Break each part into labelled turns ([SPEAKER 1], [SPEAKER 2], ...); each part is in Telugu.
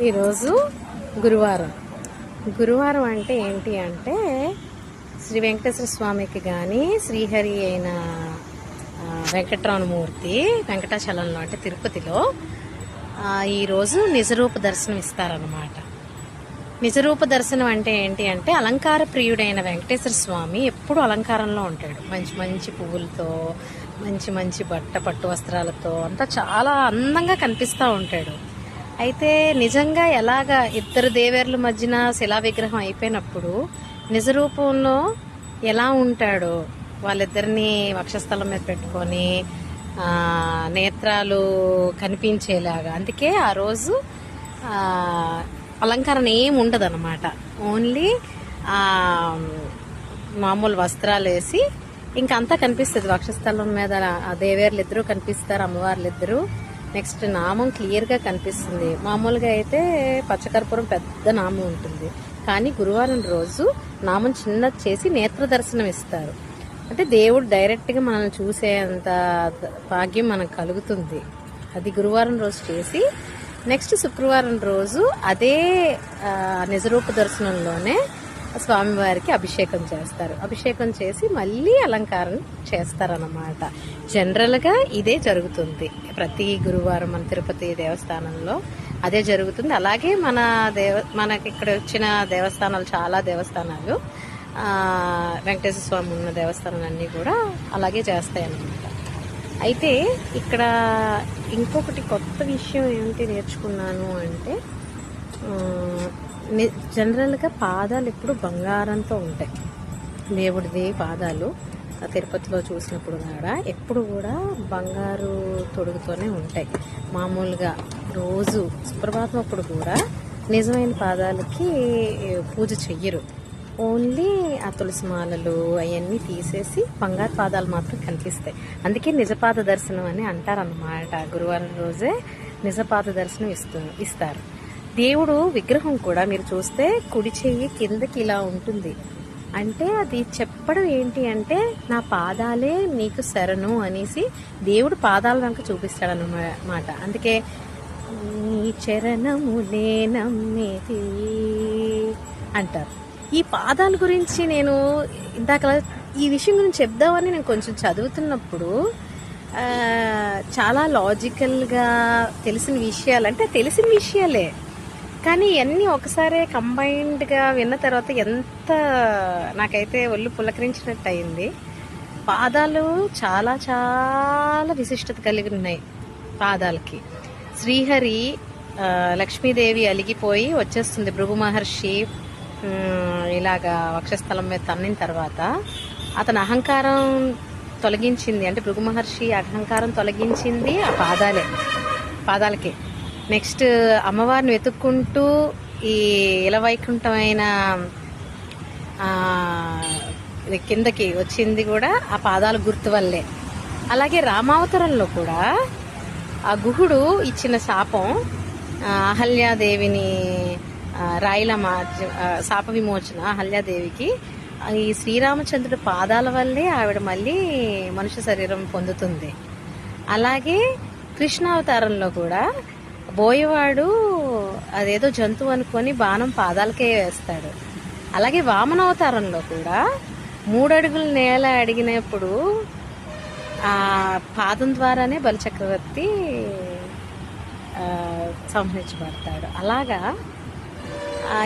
[SPEAKER 1] ఈరోజు గురువారం. గురువారం అంటే ఏంటి అంటే శ్రీ వెంకటేశ్వర స్వామికి కానీ శ్రీహరి అయిన వెంకటరమణమూర్తి వెంకటాచలంలో అంటే తిరుపతిలో ఈరోజు నిజరూప దర్శనం ఇస్తారన్నమాట. నిజరూప దర్శనం అంటే ఏంటి అంటే అలంకార ప్రియుడైన వెంకటేశ్వర స్వామి ఎప్పుడు అలంకారంలో ఉంటాడు. మంచి మంచి పువ్వులతో, మంచి మంచి పట్టు వస్త్రాలతో అంతా చాలా అందంగా కనిపిస్తూ ఉంటాడు. అయితే నిజంగా ఎలాగా ఇద్దరు దేవేర్ల మధ్యన శిలా విగ్రహం అయిపోయినప్పుడు నిజ రూపంలో ఎలా ఉంటాడో వాళ్ళిద్దరిని వక్షస్థలం మీద పెట్టుకొని నేత్రాలు కనిపించేలాగా, అందుకే ఆ రోజు అలంకరణ ఏమి ఉండదు అన్నమాట. ఓన్లీ మామూలు వస్త్రాలు వేసి ఇంకంతా కనిపిస్తుంది. వక్షస్థలం మీద ఆ దేవేర్లు ఇద్దరు కనిపిస్తారు, అమ్మవార్లు ఇద్దరు. నెక్స్ట్ నామం క్లియర్గా కనిపిస్తుంది. మామూలుగా అయితే పచ్చకర్పూరం పెద్ద నామం ఉంటుంది, కానీ గురువారం రోజు నామం చిన్నది చేసి నేత్ర దర్శనం ఇస్తారు. అంటే దేవుడు డైరెక్ట్గా మనల్ని చూసేంత భాగ్యం మనకు కలుగుతుంది. అది గురువారం రోజు చేసి నెక్స్ట్ శుక్రవారం రోజు అదే నిజరూప దర్శనంలోనే స్వామివారికి అభిషేకం చేస్తారు. అభిషేకం చేసి మళ్ళీ అలంకారం చేస్తారన్నమాట. జనరల్గా ఇదే జరుగుతుంది ప్రతి గురువారం మన తిరుపతి దేవస్థానంలో అదే జరుగుతుంది. అలాగే మనకి ఇక్కడ వచ్చిన దేవస్థానాలు, చాలా దేవస్థానాలు, వెంకటేశ్వర స్వామి ఉన్న దేవస్థానాలన్నీ కూడా అలాగే చేస్తాయి అన్నమాట. అయితే ఇక్కడ ఇంకొకటి కొత్త విషయం ఏంటి నేర్చుకున్నాను అంటే, జనరల్గా పాదాలు ఎప్పుడు బంగారంతో ఉంటాయి. దేవుడిది పాదాలు తిరుపతిలో చూసినప్పుడు కూడా ఎప్పుడు కూడా బంగారు తొడుగుతోనే ఉంటాయి. మామూలుగా రోజు సుప్రభాతం అప్పుడు కూడా నిజమైన పాదాలకి పూజ చెయ్యరు. ఓన్లీ ఆ తులసి మాలలు అవన్నీ తీసేసి బంగారు పాదాలు మాత్రం కనిపిస్తాయి. అందుకే నిజపాద దర్శనం అని అంటారన్నమాట. గురువారం రోజే నిజపాద దర్శనం ఇస్తారు. దేవుడు విగ్రహం కూడా మీరు చూస్తే కుడి చెయ్యి కిందకి ఇలా ఉంటుంది. అంటే అది చెప్పడం ఏంటి అంటే నా పాదాలే నీకు శరణు అనేసి దేవుడు పాదాల వెనక చూపిస్తాడన్నమాట. అందుకే నీ చరణములే నమ్మేది అంటారు. ఈ పాదాల గురించి నేను ఇందాక ఈ విషయం గురించి చెప్దామని నేను కొంచెం చదువుతున్నప్పుడు చాలా లాజికల్గా తెలిసిన విషయాలు, అంటే తెలిసిన విషయాలే కానీ అన్నీ ఒకసారి కంబైన్డ్గా విన్న తర్వాత ఎంత నాకైతే ఒళ్ళు పులకరించినట్టు అయింది. పాదాలు చాలా చాలా విశిష్టత కలిగి ఉన్నాయి. పాదాలకి శ్రీహరి లక్ష్మీదేవి అలిగిపోయి వచ్చేస్తుంది. భృగు మహర్షి ఇలాగా వక్షస్థలం మీద తన్నిన తర్వాత అతని అహంకారం తొలగించింది. అంటే భృగు మహర్షి అహంకారం తొలగించింది ఆ పాదాలకే. నెక్స్ట్ అమ్మవారిని వెతుక్కుంటూ ఈ ఇలవైకుంఠమైన కిందకి వచ్చింది కూడా ఆ పాదాల గుర్తు వల్లే. అలాగే రామావతారంలో కూడా ఆ గుహుడు ఇచ్చిన శాపం అహల్యాదేవిని రాయిల శాప విమోచన అహల్యాదేవికి ఈ శ్రీరామచంద్రుడి పాదాల వల్లే ఆవిడ మళ్ళీ మనుష్య శరీరం పొందుతుంది. అలాగే కృష్ణావతారంలో కూడా బోయవాడు అదేదో జంతువు అనుకొని బాణం పాదాలకే వేస్తాడు. అలాగే వామనావతారంలో కూడా 3 అడుగుల నేల అడిగినప్పుడు ఆ పాదం ద్వారానే బలిచక్రవర్తి సంహరించబడతాడు. అలాగా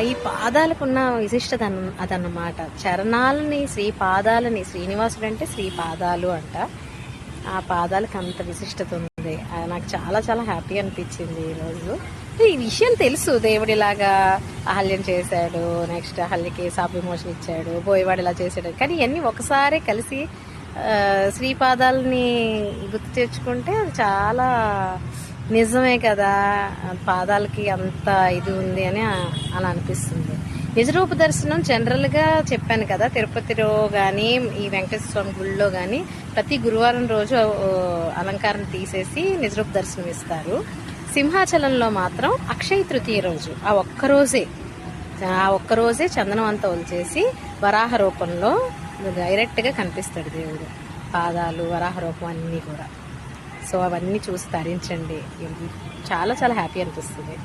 [SPEAKER 1] ఈ పాదాలకున్న విశిష్టత అదన్నమాట. చరణాలని, శ్రీపాదాలని, శ్రీనివాసుడు అంటే శ్రీపాదాలు అంట. ఆ పాదాలకు అంత విశిష్టత ఉంది. నాకు చాలా చాలా హ్యాపీ అనిపించింది ఈరోజు. ఈ విషయం తెలుసు, దేవుడిలాగా అహల్యం చేశాడు, నెక్స్ట్ అహల్యకి శాప విమోచన ఇచ్చాడు, బోయవాడు ఇలా చేశాడు. కానీ ఇవన్నీ ఒకసారి కలిసి శ్రీపాదాలని గుర్తు తెచ్చుకుంటే అది చాలా నిజమే కదా, పాదాలకి అంత ఇది ఉంది అని అలా అనిపిస్తుంది. నిజరూప దర్శనం జనరల్గా చెప్పాను కదా, తిరుపతిలో కానీ ఈ వెంకటేశ్వర స్వామి గుళ్ళో కానీ ప్రతి గురువారం రోజు అలంకారం తీసేసి నిజరూప దర్శనం ఇస్తారు. సింహాచలంలో మాత్రం అక్షయ తృతీయ రోజు ఆ ఒక్కరోజే చందనం అంతా ఒలిచేసి వరాహ రూపంలో డైరెక్ట్గా కనిపిస్తాడు దేవుడు. పాదాలు, వరాహ రూపం అన్నీ కూడా. సో అవన్నీ చూసి తరించండి. చాలా చాలా హ్యాపీ అనిపిస్తుంది.